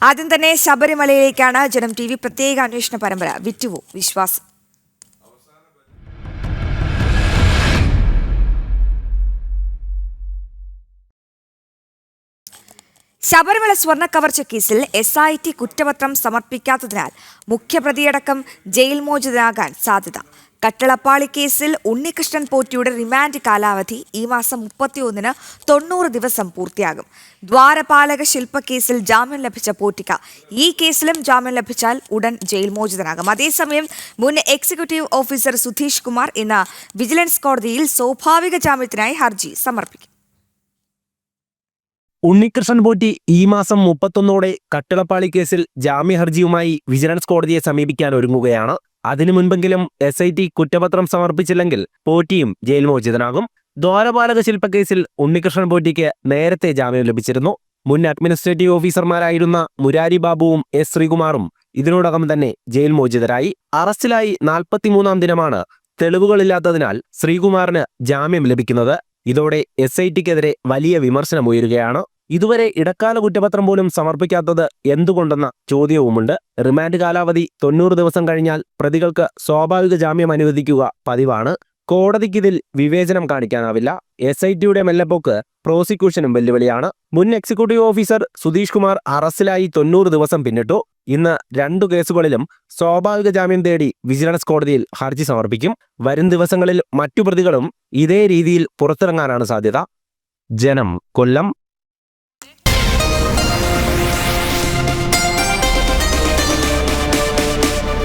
ആദ്യം തന്നെ ശബരിമലയിലേക്കാണ് ജനം TV പ്രത്യേക അന്വേഷണ പരമ്പര വിറ്റുവോ വിശ്വാസം. ശബരിമല സ്വർണ്ണക്കവർച്ച കേസിൽ SIT കുറ്റപത്രം സമർപ്പിക്കാത്തതിനാൽ മുഖ്യപ്രതിയടക്കം ജയിൽ മോചിതനാകാൻ സാധ്യത. കട്ടളപ്പാളി കേസിൽ ഉണ്ണികൃഷ്ണൻ പോറ്റിയുടെ റിമാൻഡ് കാലാവധി ഈ മാസം 31-ന് 90 ദിവസം പൂർത്തിയാകും. ദ്വാരപാലക ശില്പക്കേസിൽ ജാമ്യം ലഭിച്ച പോറ്റിക്ക് ഈ കേസിലും ജാമ്യം ലഭിച്ചാൽ ഉടൻ ജയിൽ മോചിതനാകും. അതേസമയം മുൻ എക്സിക്യൂട്ടീവ് ഓഫീസർ സുധീഷ് കുമാർ ഇന്ന് വിജിലൻസ് കോടതിയിൽ സ്വാഭാവിക ജാമ്യത്തിനായി ഹർജി സമർപ്പിക്കും. ഉണ്ണികൃഷ്ണൻ പോറ്റി ഈ മാസം 31-ഓടെ കട്ടിളപ്പാളി കേസിൽ ജാമ്യഹർജിയുമായി വിജിലൻസ് കോടതിയെ സമീപിക്കാൻ ഒരുങ്ങുകയാണ്. അതിനു മുൻപെങ്കിലും SIT കുറ്റപത്രം സമർപ്പിച്ചില്ലെങ്കിൽ പോറ്റിയും ജയിൽ മോചിതനാകും. ദ്വാരപാലക ശില്പക്കേസിൽ ഉണ്ണികൃഷ്ണൻ പോറ്റിക്ക് നേരത്തെ ജാമ്യം ലഭിച്ചിരുന്നു. മുൻ അഡ്മിനിസ്ട്രേറ്റീവ് ഓഫീസർമാരായിരുന്ന മുരാരി ബാബുവും S ശ്രീകുമാറും ഇതിനോടകം തന്നെ ജയിൽ മോചിതരായി. അറസ്റ്റിലായി 43-ാം ദിനമാണ് തെളിവുകളില്ലാത്തതിനാൽ ശ്രീകുമാറിന് ജാമ്യം ലഭിക്കുന്നത്. ഇതോടെ SITക്കെതിരെ വലിയ വിമർശനമുയരുകയാണ്. ഇതുവരെ ഇടക്കാല കുറ്റപത്രം പോലും സമർപ്പിക്കാത്തത് എന്തുകൊണ്ടെന്ന ചോദ്യവുമുണ്ട്. റിമാൻഡ് കാലാവധി 90 ദിവസം കഴിഞ്ഞാൽ പ്രതികൾക്ക് സ്വാഭാവിക ജാമ്യം അനുവദിക്കുക പതിവാണ്. കോടതിക്കിതിൽ വിവേചനം കാണിക്കാനാവില്ല. SITയുടെ മെല്ലെപ്പോക്ക് പ്രോസിക്യൂഷനും വെല്ലുവിളിയാണ്. മുൻ എക്സിക്യൂട്ടീവ് ഓഫീസർ സുധീഷ് കുമാർ അറസ്റ്റിലായി 90 ദിവസം പിന്നിട്ടു. ഇന്ന് 2 കേസുകളിലും സ്വാഭാവിക ജാമ്യം തേടി വിജിലൻസ് കോടതിയിൽ ഹർജി സമർപ്പിക്കും. വരും ദിവസങ്ങളിൽ മറ്റു പ്രതികളും ഇതേ രീതിയിൽ പുറത്തിറങ്ങാനാണ് സാധ്യത. ജനം, കൊല്ലം.